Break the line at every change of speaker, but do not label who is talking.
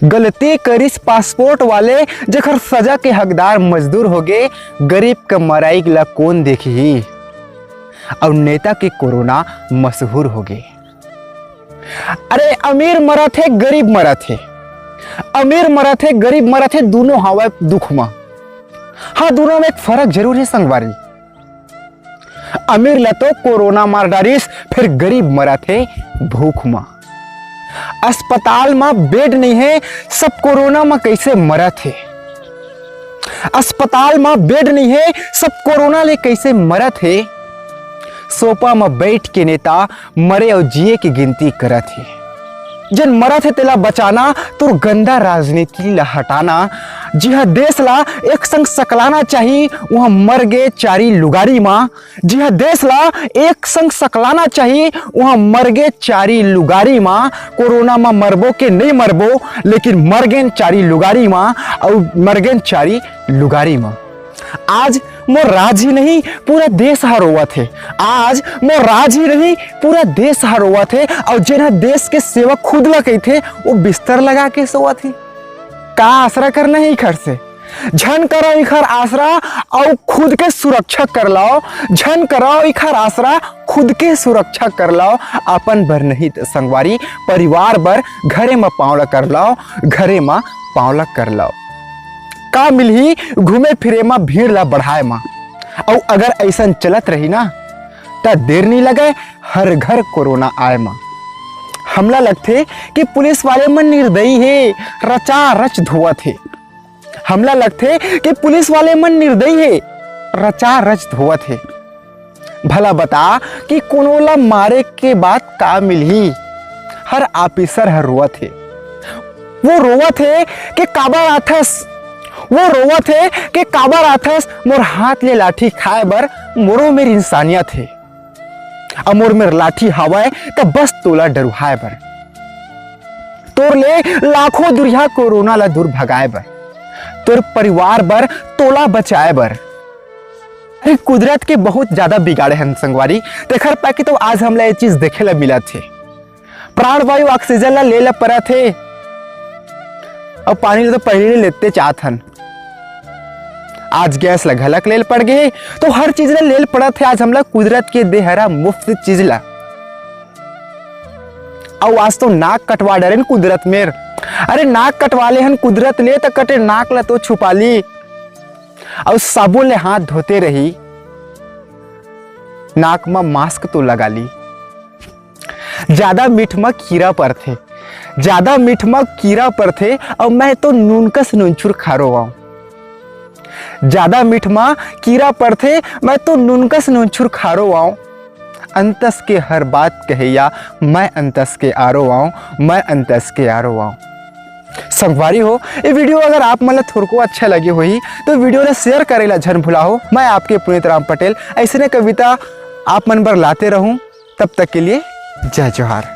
गलती करिस पासपोर्ट वाले जखर सजा के हकदार मजदूर हो गए, गरीब का मराई ला कौन देखी। और नेता के कोरोना मशहूर हो गए। अरे अमीर मरा थे गरीब मरा थे, अमीर मरा थे गरीब मरा थे, दोनों हवा दुख में। हाँ, दोनों में एक फर्क जरूर है संगवारी। अमीर ला तो कोरोना मार डारिस, फिर गरीब मरा थे भूख में। अस्पताल में बेड नहीं है, सब कोरोना में कैसे मरा थे। अस्पताल में बेड नहीं है, सब कोरोना ले कैसे मरा थे। सोफा में बैठ के नेता मरे और जिए की गिनती करा थे। जन मरा थे तेला बचाना, तो गंदा राजनीति ला हटाना। जिहा देश ला एक संग सकलाना चाहिए, वहां मर गए चारी लुगारी माँ। जिहा देश ला एक संग सकलाना चाहिए, वहां मर गए चारी लुगारी माँ। कोरोना में मरबो के नहीं मरबो, लेकिन मर गए चारी लुगारी माँ और मर गए चारी लुगारी माँ। आज मोर राज ही नहीं पूरा देश हरोवा थे। आज मोर राज ही नहीं पूरा देश हरोवा थे। और जिन्हें देश के सेवक खुद ला कही थे, वो बिस्तर लगा के सोवा थी। का आसरा करना है इखर से, झन करो इखर आसरा और खुद के सुरक्षा कर लाओ। झन करो इखर आसरा, खुद के सुरक्षा कर लाओ। अपन बर नहीं संगवारी, परिवार बर घरे में पावला कर लाओ, घरे में पावला कर लाओ। का मिलही घूमे फिरे में भीड़ ला बढ़ाए माँ। और अगर ऐसा चलत रही ना, तो देर नहीं लगे हर घर कोरोना आए माँ। हमला लगते कि पुलिस वाले मन निर्दयी है, रचा रच धोआ थे। हमला लगते कि पुलिस वाले मन निर्दयी है, रचा रच धोआ थे। भला बता कि कोनोला मारे के बाद का मिलही। हर ऑफिसर हर रोआ थे, वो रोआ थे कि काबा आथस, वो रोवा थे कि काबर आथस। मोर हाथ ले लाठी खाए बर मोरो मेरी इंसानियत है। अमोर मेर लाठी हवाए तो बस तोला डरुहाए बर। तोर ले लाखों दुरिया कोरोना ला दूर भगाए बर, तोर परिवार बर तोला बचाए बर। अरे कुदरत के बहुत ज्यादा बिगाड़े हैं संगवारी। देखर पाके तो आज हमला ये चीज देखे ला मिला थे। प्राणवायु ऑक्सीजन ला ले ला पड़ा थे, और पानी तो पहले लेते चाहतन। आज गैस ला घलक लेल पड़ गए, तो हर चीज ला लेल पड़ा थे। आज हमला कुदरत के देहरा मुफ्त चीज ला। और आज तो नाक कटवा डरे कुदरत मेर। अरे नाक कटवा ले हन कुदरत ले, तो कटे नाक ला तो छुपा ली। और साबुन ले हाथ धोते रही, नाक में मास्क तो लगा ली। ज्यादा मीठ में कीड़ा पर थे, ज्यादा मीठ में कीड़ा पर थे। और मैं तो नूनकस नूनचूर खारो आऊं। ज्यादा मीठ में कीड़ा पर थे, मैं तो नूनकस नूनचूर खारो आऊं। अंतस के हर बात कहैया, मैं अंतस के आरो आऊं, मैं अंतस के आरो आऊं। संगवारी हो, ये वीडियो अगर आप मतलब थोड़को अच्छा लगे हुई तो वीडियो ने शेयर करेला झन भुला हो। मैं आपके पुनीत राम पटेल ऐसे कविता आप मन पर लाते रहूं। तब तक के लिए जय जोहार।